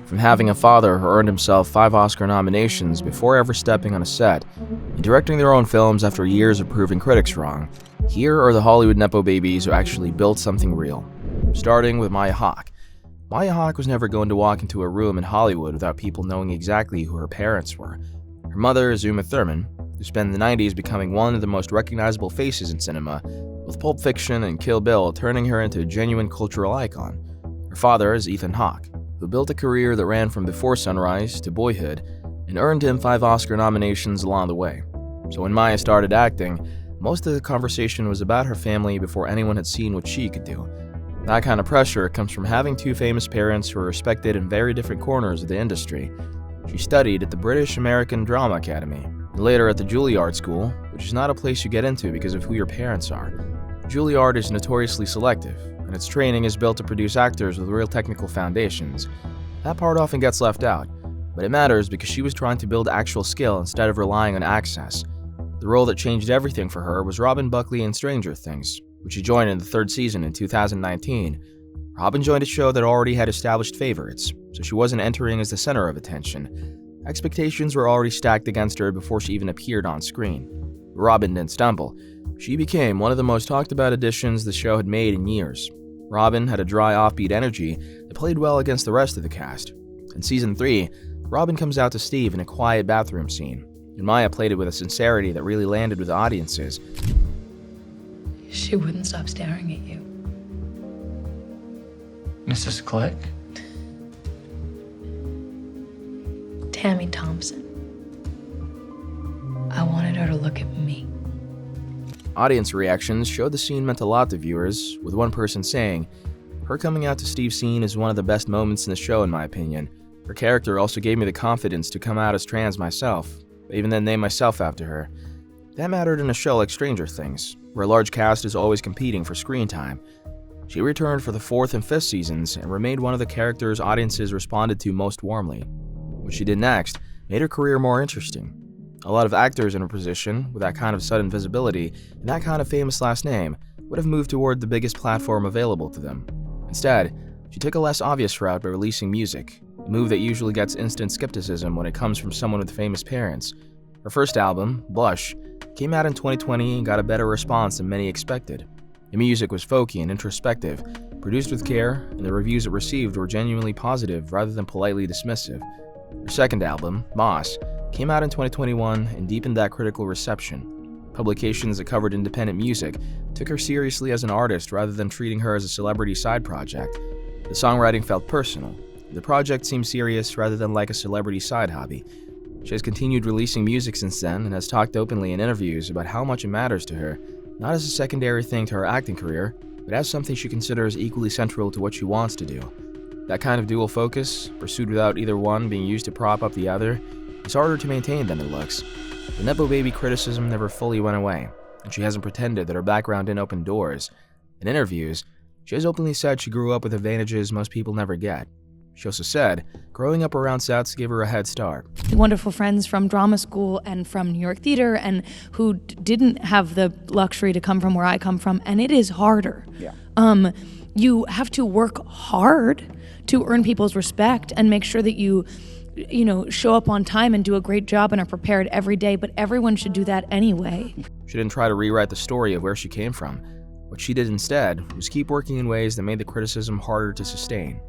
From having a father who earned himself 5 Oscar nominations before ever stepping on a set, and directing their own films after years of proving critics wrong, here are the Hollywood Nepo babies who actually built something real. Starting with Maya Hawke. Maya Hawke was never going to walk into a room in Hollywood without people knowing exactly who her parents were. Her mother is Uma Thurman, who spent the 90s becoming one of the most recognizable faces in cinema, with Pulp Fiction and Kill Bill turning her into a genuine cultural icon. Her father is Ethan Hawke, who built a career that ran from Before Sunrise to Boyhood and earned him 5 Oscar nominations along the way. So when Maya started acting, most of the conversation was about her family before anyone had seen what she could do. That kind of pressure comes from having 2 famous parents who are respected in very different corners of the industry. She studied at the British American Drama Academy, and later at the Juilliard School, which is not a place you get into because of who your parents are. Juilliard is notoriously selective, and its training is built to produce actors with real technical foundations. That part often gets left out, but it matters because she was trying to build actual skill instead of relying on access. The role that changed everything for her was Robin Buckley in Stranger Things, which she joined in the 3rd season in 2019. Robin joined a show that already had established favorites, so she wasn't entering as the center of attention. Expectations were already stacked against her before she even appeared on screen. Robin didn't stumble. She became one of the most talked about additions the show had made in years. Robin had a dry, offbeat energy that played well against the rest of the cast. In season 3, Robin comes out to Steve in a quiet bathroom scene, and Maya played it with a sincerity that really landed with audiences. She wouldn't stop staring at you. Mrs. Click? Tammy Thompson. I wanted her to look at me. Audience reactions showed the scene meant a lot to viewers, with one person saying, "Her coming out to Steve's scene is one of the best moments in the show in my opinion. Her character also gave me the confidence to come out as trans myself, even then name myself after her." That mattered in a show like Stranger Things, where a large cast is always competing for screen time. She returned for the 4th and 5th seasons and remained one of the characters audiences responded to most warmly. What she did next made her career more interesting. A lot of actors in her position, with that kind of sudden visibility and that kind of famous last name, would have moved toward the biggest platform available to them. Instead, she took a less obvious route by releasing music, a move that usually gets instant skepticism when it comes from someone with famous parents. Her first album, Blush, came out in 2020 and got a better response than many expected. The music was folky and introspective, produced with care, and the reviews it received were genuinely positive rather than politely dismissive. Her second album, Moss, came out in 2021 and deepened that critical reception. Publications that covered independent music took her seriously as an artist rather than treating her as a celebrity side project. The songwriting felt personal. The project seemed serious rather than like a celebrity side hobby. She has continued releasing music since then and has talked openly in interviews about how much it matters to her, not as a secondary thing to her acting career, but as something she considers equally central to what she wants to do. That kind of dual focus, pursued without either one being used to prop up the other, is harder to maintain than it looks. The Nepo baby criticism never fully went away, and she hasn't pretended that her background didn't open doors. In interviews, she has openly said she grew up with advantages most people never get. She also said growing up around sets gave her a head start. Wonderful friends from drama school and from New York theater and who didn't have the luxury to come from where I come from, and it is harder. Yeah. You have to work hard to earn people's respect and make sure that you show up on time and do a great job and are prepared every day, but everyone should do that anyway. She didn't try to rewrite the story of where she came from. What she did instead was keep working in ways that made the criticism harder to sustain.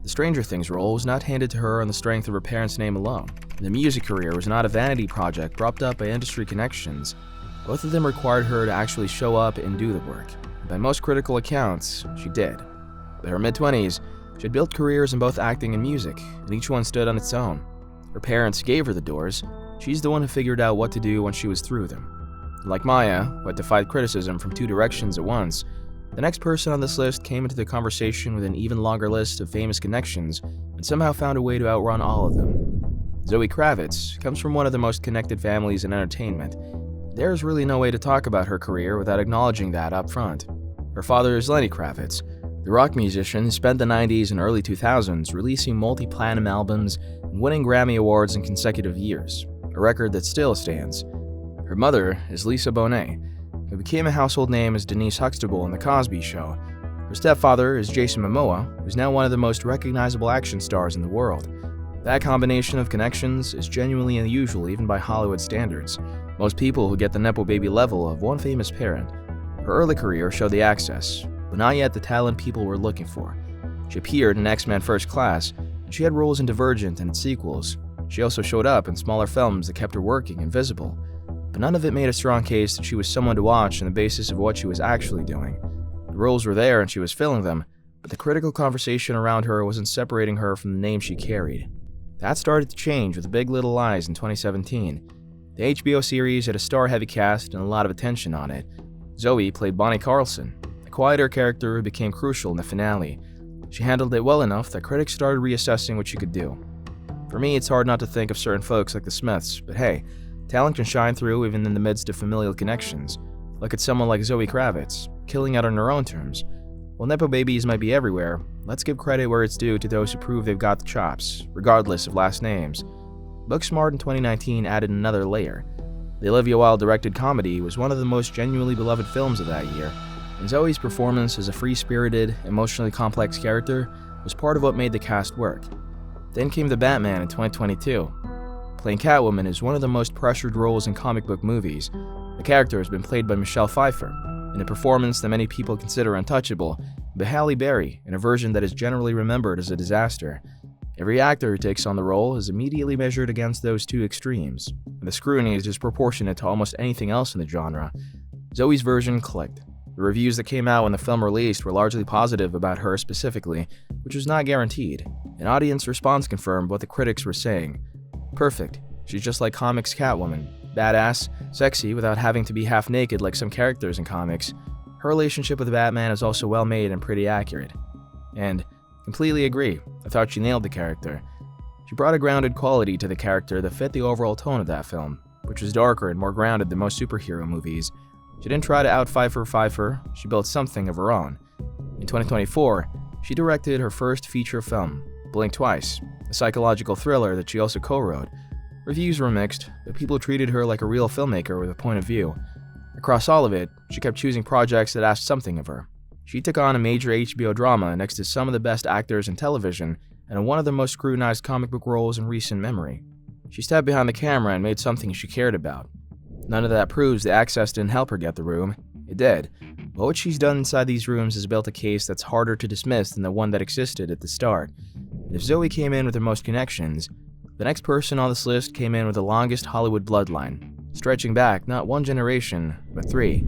The Stranger Things role was not handed to her on the strength of her parents' name alone. The music career was not a vanity project propped up by industry connections. Both of them required her to actually show up and do the work. And by most critical accounts, she did. By her mid-20s, she had built careers in both acting and music, and each one stood on its own. Her parents gave her the doors. She's the one who figured out what to do once she was through them. Like Maya, who had to fight criticism from 2 directions at once, the next person on this list came into the conversation with an even longer list of famous connections and somehow found a way to outrun all of them. Zoe Kravitz comes from one of the most connected families in entertainment. There's really no way to talk about her career without acknowledging that up front. Her father is Lenny Kravitz, the rock musician who spent the 90s and early 2000s releasing multi-platinum albums and winning Grammy Awards in consecutive years, a record that still stands. Her mother is Lisa Bonet, who became a household name as Denise Huxtable in The Cosby Show. Her stepfather is Jason Momoa, who's now one of the most recognizable action stars in the world. That combination of connections is genuinely unusual even by Hollywood standards. Most people who get the Nepo baby level have one famous parent. Her early career showed the access, but not yet the talent people were looking for. She appeared in X-Men First Class, and she had roles in Divergent and its sequels. She also showed up in smaller films that kept her working and visible, but none of it made a strong case that she was someone to watch on the basis of what she was actually doing. The roles were there and she was filling them, but the critical conversation around her wasn't separating her from the name she carried. That started to change with Big Little Lies in 2017. The HBO series had a star-heavy cast and a lot of attention on it. Zoe played Bonnie Carlson, a quieter character who became crucial in the finale. She handled it well enough that critics started reassessing what she could do. For me, it's hard not to think of certain folks like the Smiths, but hey, talent can shine through even in the midst of familial connections. Look at someone like Zoe Kravitz, killing it on her own terms. While Nepo babies might be everywhere, let's give credit where it's due to those who prove they've got the chops, regardless of last names. Booksmart in 2019 added another layer. The Olivia Wilde-directed comedy was one of the most genuinely beloved films of that year, and Zoe's performance as a free-spirited, emotionally complex character was part of what made the cast work. Then came The Batman in 2022. Playing Catwoman is one of the most pressured roles in comic book movies. The character has been played by Michelle Pfeiffer, in a performance that many people consider untouchable, but Halle Berry, in a version that is generally remembered as a disaster. Every actor who takes on the role is immediately measured against those two extremes, and the scrutiny is disproportionate to almost anything else in the genre. Zoe's version clicked. The reviews that came out when the film released were largely positive about her specifically, which was not guaranteed. An audience response confirmed what the critics were saying. Perfect. She's just like comics Catwoman. Badass, sexy without having to be half naked like some characters in comics. Her relationship with Batman is also well made and pretty accurate. And completely agree, I thought she nailed the character. She brought a grounded quality to the character that fit the overall tone of that film, which was darker and more grounded than most superhero movies. She didn't try to out-Pfeiffer, she built something of her own. In 2024, she directed her first feature film, Blink Twice, a psychological thriller that she also co-wrote. Reviews were mixed, but people treated her like a real filmmaker with a point of view. Across all of it, she kept choosing projects that asked something of her. She took on a major HBO drama next to some of the best actors in television and in one of the most scrutinized comic book roles in recent memory. She stepped behind the camera and made something she cared about. None of that proves the access didn't help her get the room. It did. But what she's done inside these rooms has built a case that's harder to dismiss than the one that existed at the start. And if Zoe came in with the most connections, the next person on this list came in with the longest Hollywood bloodline, stretching back not one generation, but three.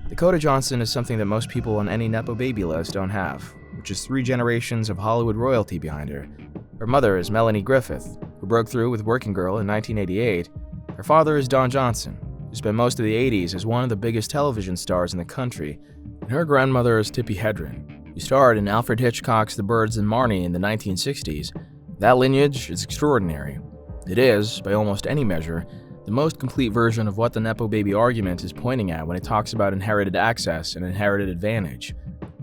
Dakota Johnson is something that most people on any Nepo baby list don't have, which is 3 generations of Hollywood royalty behind her. Her mother is Melanie Griffith, who broke through with Working Girl in 1988. Her father is Don Johnson, who spent most of the 80s as one of the biggest television stars in the country, and her grandmother is Tippi Hedren, who starred in Alfred Hitchcock's The Birds and Marnie in the 1960s. That lineage is extraordinary. It is, by almost any measure, the most complete version of what the Nepo baby argument is pointing at when it talks about inherited access and inherited advantage.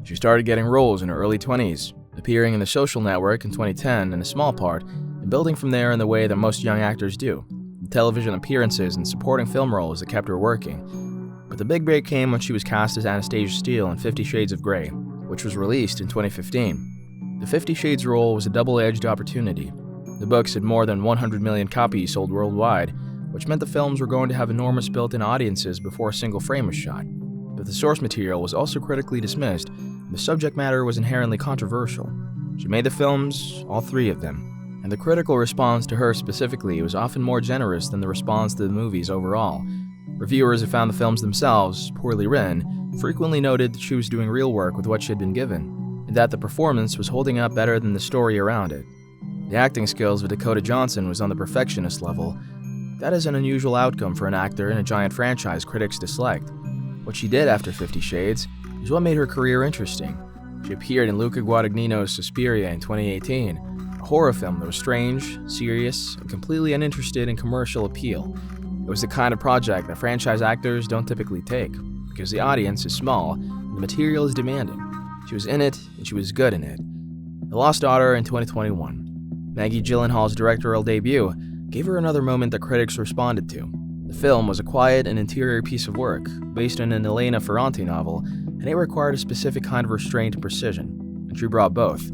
She started getting roles in her early 20s, appearing in The Social Network in 2010 in a small part, and building from there in the way that most young actors do. The television appearances and supporting film roles that kept her working. But the big break came when she was cast as Anastasia Steele in 50 Shades of Grey, which was released in 2015. The 50 Shades role was a double-edged opportunity. The books had more than 100 million copies sold worldwide, which meant the films were going to have enormous built-in audiences before a single frame was shot. But the source material was also critically dismissed, and the subject matter was inherently controversial. She made the films, all 3 of them, and the critical response to her specifically was often more generous than the response to the movies overall. Reviewers who found the films themselves poorly written frequently noted that she was doing real work with what she had been given, and that the performance was holding up better than the story around it. The acting skills of Dakota Johnson was on the perfectionist level. That is an unusual outcome for an actor in a giant franchise critics disliked. What she did after 50 Shades is what made her career interesting. She appeared in Luca Guadagnino's Suspiria in 2018, a horror film that was strange, serious, and completely uninterested in commercial appeal. It was the kind of project that franchise actors don't typically take, because the audience is small and the material is demanding. She was in it, and she was good in it. The Lost Daughter in 2021. Maggie Gyllenhaal's directorial debut gave her another moment that critics responded to. The film was a quiet and interior piece of work, based on an Elena Ferrante novel, and it required a specific kind of restraint and precision, and she brought both.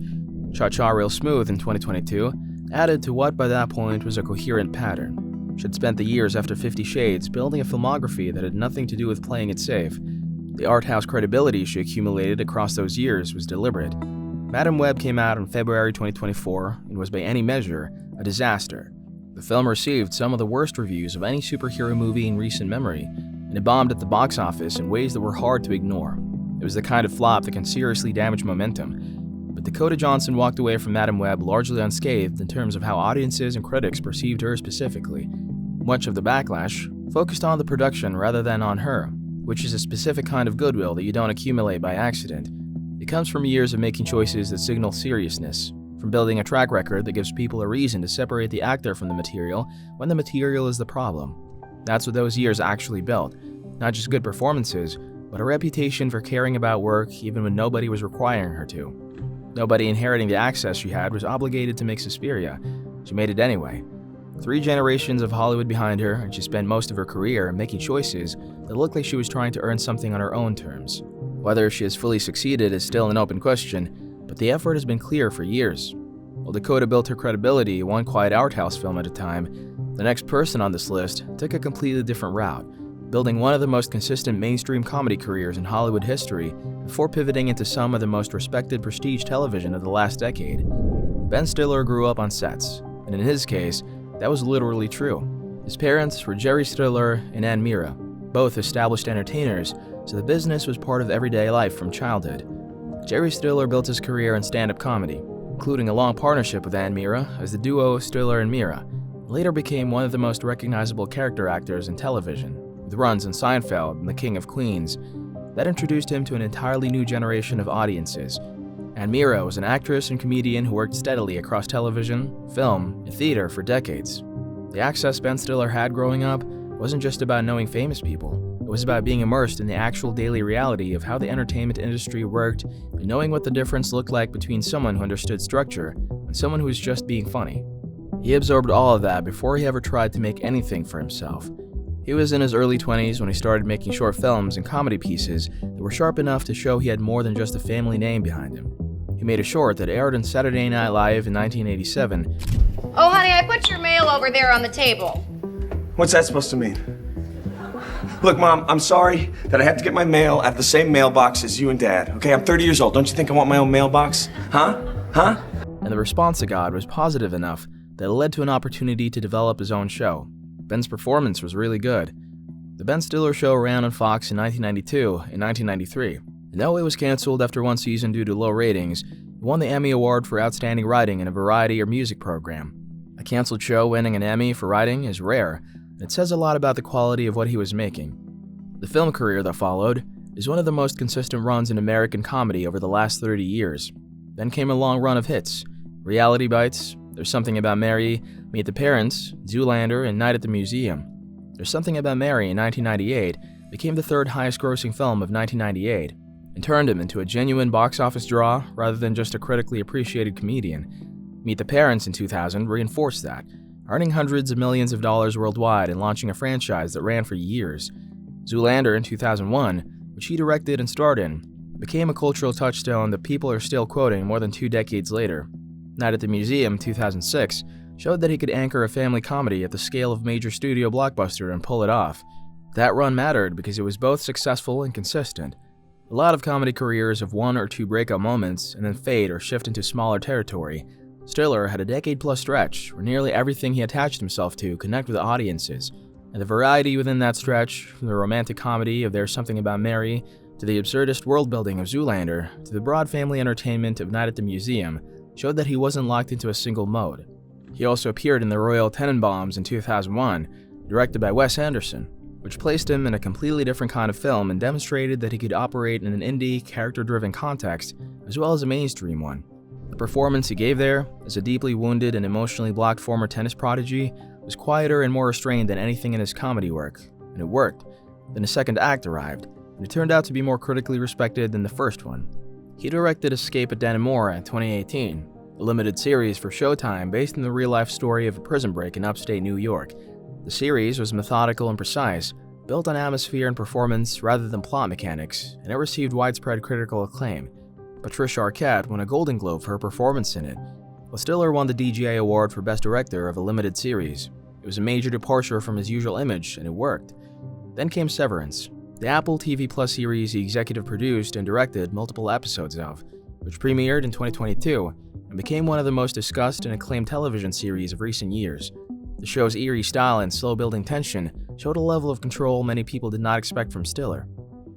Cha-Cha Real Smooth in 2022 added to what by that point was a coherent pattern. She had spent the years after 50 Shades building a filmography that had nothing to do with playing it safe. The art house credibility she accumulated across those years was deliberate. Madame Web came out in February 2024 and was by any measure a disaster. The film received some of the worst reviews of any superhero movie in recent memory, and it bombed at the box office in ways that were hard to ignore. It was the kind of flop that can seriously damage momentum. But Dakota Johnson walked away from Madame Web largely unscathed in terms of how audiences and critics perceived her specifically. Much of the backlash focused on the production rather than on her, which is a specific kind of goodwill that you don't accumulate by accident. It comes from years of making choices that signal seriousness, from building a track record that gives people a reason to separate the actor from the material when the material is the problem. That's what those years actually built, not just good performances, but a reputation for caring about work even when nobody was requiring her to. Nobody inheriting the access she had was obligated to make Suspiria. She made it anyway. 3 generations of Hollywood behind her, and she spent most of her career making choices that looked like she was trying to earn something on her own terms. Whether she has fully succeeded is still an open question, but the effort has been clear for years. While Dakota built her credibility one quiet art house film at a time, the next person on this list took a completely different route, building one of the most consistent mainstream comedy careers in Hollywood history before pivoting into some of the most respected prestige television of the last decade. Ben Stiller grew up on sets, and in his case, that was literally true. His parents were Jerry Stiller and Ann Mira, both established entertainers, so the business was part of everyday life from childhood. Jerry Stiller built his career in stand-up comedy, including a long partnership with Ann Mira as the duo Stiller and Mira, and later became one of the most recognizable character actors in television, with runs in Seinfeld and The King of Queens. That introduced him to an entirely new generation of audiences. Ann Mira was an actress and comedian who worked steadily across television, film, and theater for decades. The access Ben Stiller had growing up wasn't just about knowing famous people. It was about being immersed in the actual daily reality of how the entertainment industry worked and knowing what the difference looked like between someone who understood structure and someone who was just being funny. He absorbed all of that before he ever tried to make anything for himself. He was in his early 20s when he started making short films and comedy pieces that were sharp enough to show he had more than just a family name behind him. He made a short that aired on Saturday Night Live in 1987. Oh, honey, I put your mail over there on the table. What's that supposed to mean? Look, Mom, I'm sorry that I have to get my mail out of the same mailbox as you and Dad. Okay, I'm 30 years old. Don't you think I want my own mailbox? Huh? And the response to God was positive enough that it led to an opportunity to develop his own show. Ben's performance was really good. The Ben Stiller Show ran on Fox in 1992 and 1993. And though it was canceled after one season due to low ratings, it won the Emmy Award for Outstanding Writing in a Variety or Music program. A canceled show winning an Emmy for writing is rare, and it says a lot about the quality of what he was making. The film career that followed is one of the most consistent runs in American comedy over the last 30 years. Then came a long run of hits: Reality Bites, There's Something About Mary, Meet the Parents, Zoolander, and Night at the Museum. There's Something About Mary in 1998 became the third highest grossing film of 1998, and turned him into a genuine box office draw rather than just a critically appreciated comedian. Meet the Parents in 2000 reinforced that, earning hundreds of millions of dollars worldwide and launching a franchise that ran for years. Zoolander in 2001, which he directed and starred in, became a cultural touchstone that people are still quoting more than 2 decades later. Night at the Museum 2006 showed that he could anchor a family comedy at the scale of major studio blockbuster and pull it off. That run mattered because it was both successful and consistent. A lot of comedy careers have 1 or 2 breakout moments and then fade or shift into smaller territory. Stiller had a decade-plus stretch where nearly everything he attached himself to connected with audiences, and the variety within that stretch, from the romantic comedy of There's Something About Mary, to the absurdist world-building of Zoolander, to the broad family entertainment of Night at the Museum, showed that he wasn't locked into a single mode. He also appeared in The Royal Tenenbaums in 2001, directed by Wes Anderson, which placed him in a completely different kind of film and demonstrated that he could operate in an indie, character-driven context, as well as a mainstream one. The performance he gave there, as a deeply wounded and emotionally blocked former tennis prodigy, was quieter and more restrained than anything in his comedy work, and it worked. Then a second act arrived, and it turned out to be more critically respected than the first one. He directed Escape at Dannemora in 2018, a limited series for Showtime based on the real-life story of a prison break in upstate New York. The series was methodical and precise, built on atmosphere and performance rather than plot mechanics, and it received widespread critical acclaim. Patricia Arquette won a Golden Globe for her performance in it, while Stiller won the DGA Award for Best Director of a Limited Series. It was a major departure from his usual image, and it worked. Then came Severance, the Apple TV Plus series he executive produced and directed multiple episodes of, which premiered in 2022 and became one of the most discussed and acclaimed television series of recent years. The show's eerie style and slow-building tension showed a level of control many people did not expect from Stiller.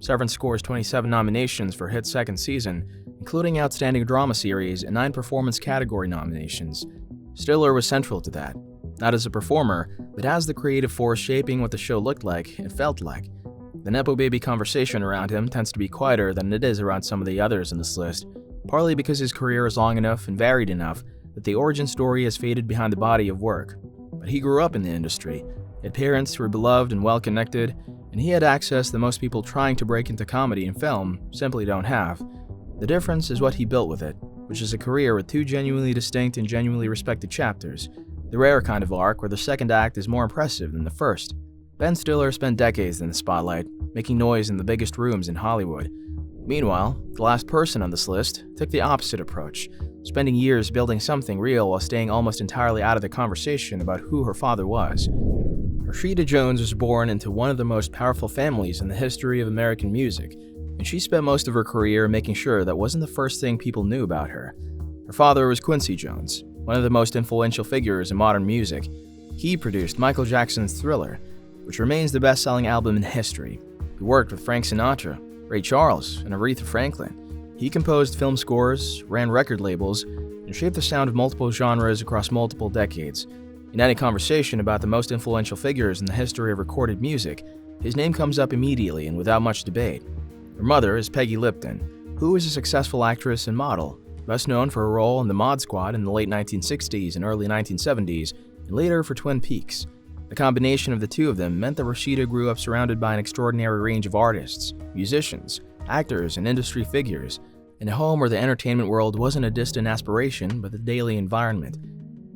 Severance scores 27 nominations for HIT's second season, including Outstanding Drama Series and 9 performance category nominations. Stiller was central to that, not as a performer, but as the creative force shaping what the show looked like and felt like. The Nepo baby conversation around him tends to be quieter than it is around some of the others in this list, partly because his career is long enough and varied enough that the origin story has faded behind the body of work. But he grew up in the industry, had parents who were beloved and well-connected, and he had access that most people trying to break into comedy and film simply don't have. The difference is what he built with it, which is a career with 2 genuinely distinct and genuinely respected chapters, the rare kind of arc where the second act is more impressive than the first. Ben Stiller spent decades in the spotlight, making noise in the biggest rooms in Hollywood. Meanwhile, the last person on this list took the opposite approach, spending years building something real while staying almost entirely out of the conversation about who her father was. Rashida Jones was born into one of the most powerful families in the history of American music, and she spent most of her career making sure that wasn't the first thing people knew about her. Her father was Quincy Jones, one of the most influential figures in modern music. He produced Michael Jackson's Thriller, which remains the best-selling album in history. He worked with Frank Sinatra, Ray Charles, and Aretha Franklin. He composed film scores, ran record labels, and shaped the sound of multiple genres across multiple decades. In any conversation about the most influential figures in the history of recorded music, his name comes up immediately and without much debate. Her mother is Peggy Lipton, who is a successful actress and model, best known for her role in the Mod Squad in the late 1960s and early 1970s, and later for Twin Peaks. The combination of the two of them meant that Rashida grew up surrounded by an extraordinary range of artists, musicians, actors, and industry figures, in a home where the entertainment world wasn't a distant aspiration but the daily environment.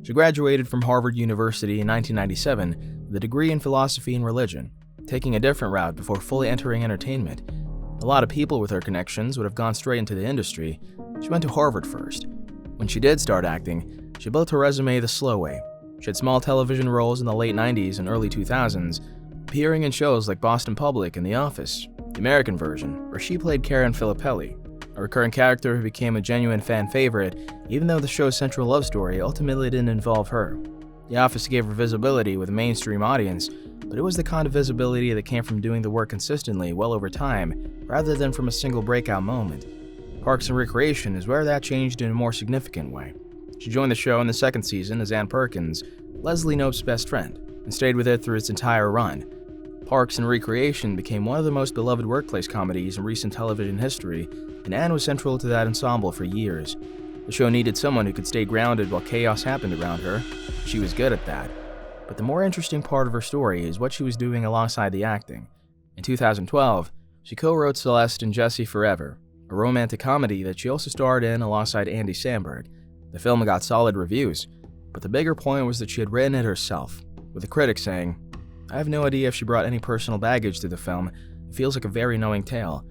She graduated from Harvard University in 1997 with a degree in philosophy and religion, taking a different route before fully entering entertainment. A lot of people with her connections would have gone straight into the industry. She went to Harvard first. When she did start acting, she built her resume the slow way. She had small television roles in the late 90s and early 2000s, appearing in shows like Boston Public and The Office, the American version, where she played Karen Filippelli, a recurring character who became a genuine fan favorite, even though the show's central love story ultimately didn't involve her. The Office gave her visibility with a mainstream audience, but it was the kind of visibility that came from doing the work consistently well over time, rather than from a single breakout moment. Parks and Recreation is where that changed in a more significant way. She joined the show in the second season as Ann Perkins, Leslie Knope's best friend, and stayed with it through its entire run. Parks and Recreation became one of the most beloved workplace comedies in recent television history, and Ann was central to that ensemble for years. The show needed someone who could stay grounded while chaos happened around her. She was good at that. But the more interesting part of her story is what she was doing alongside the acting. In 2012, she co-wrote Celeste and Jesse Forever, a romantic comedy that she also starred in alongside Andy Samberg. The film got solid reviews, but the bigger point was that she had written it herself, with the critics saying, "I have no idea if she brought any personal baggage to the film. It feels like a very knowing tale."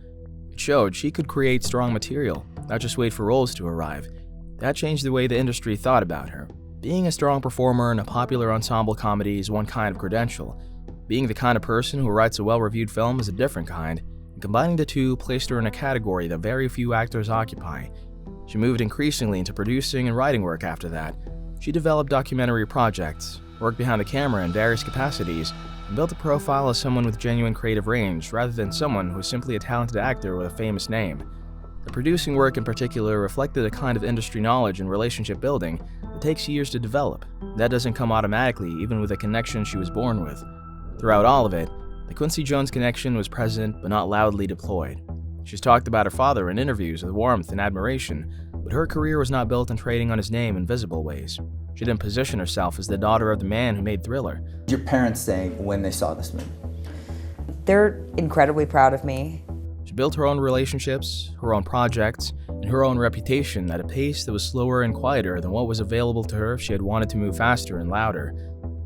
It showed she could create strong material, not just wait for roles to arrive. That changed the way the industry thought about her. Being a strong performer in a popular ensemble comedy is one kind of credential. Being the kind of person who writes a well-reviewed film is a different kind, and combining the two placed her in a category that very few actors occupy. She moved increasingly into producing and writing work after that. She developed documentary projects, worked behind the camera in various capacities, and built a profile as someone with genuine creative range rather than someone who was simply a talented actor with a famous name. The producing work in particular reflected a kind of industry knowledge and relationship building that takes years to develop. That doesn't come automatically, even with a connection she was born with. Throughout all of it, the Quincy Jones connection was present but not loudly deployed. She's talked about her father in interviews with warmth and admiration, but her career was not built on trading on his name in visible ways. She didn't position herself as the daughter of the man who made Thriller. Your parents saying when they saw this movie? They're incredibly proud of me. She built her own relationships, her own projects, and her own reputation at a pace that was slower and quieter than what was available to her if she had wanted to move faster and louder.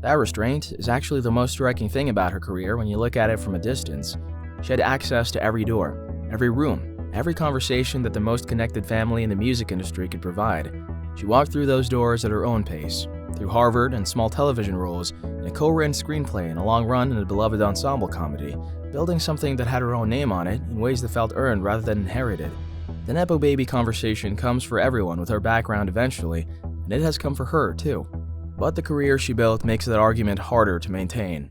That restraint is actually the most striking thing about her career when you look at it from a distance. She had access to every door, every room, every conversation that the most connected family in the music industry could provide. She walked through those doors at her own pace, through Harvard and small television roles, in a co-written screenplay and a long run in a beloved ensemble comedy, building something that had her own name on it in ways that felt earned rather than inherited. The Nepo baby conversation comes for everyone with her background eventually, and it has come for her too. But the career she built makes that argument harder to maintain.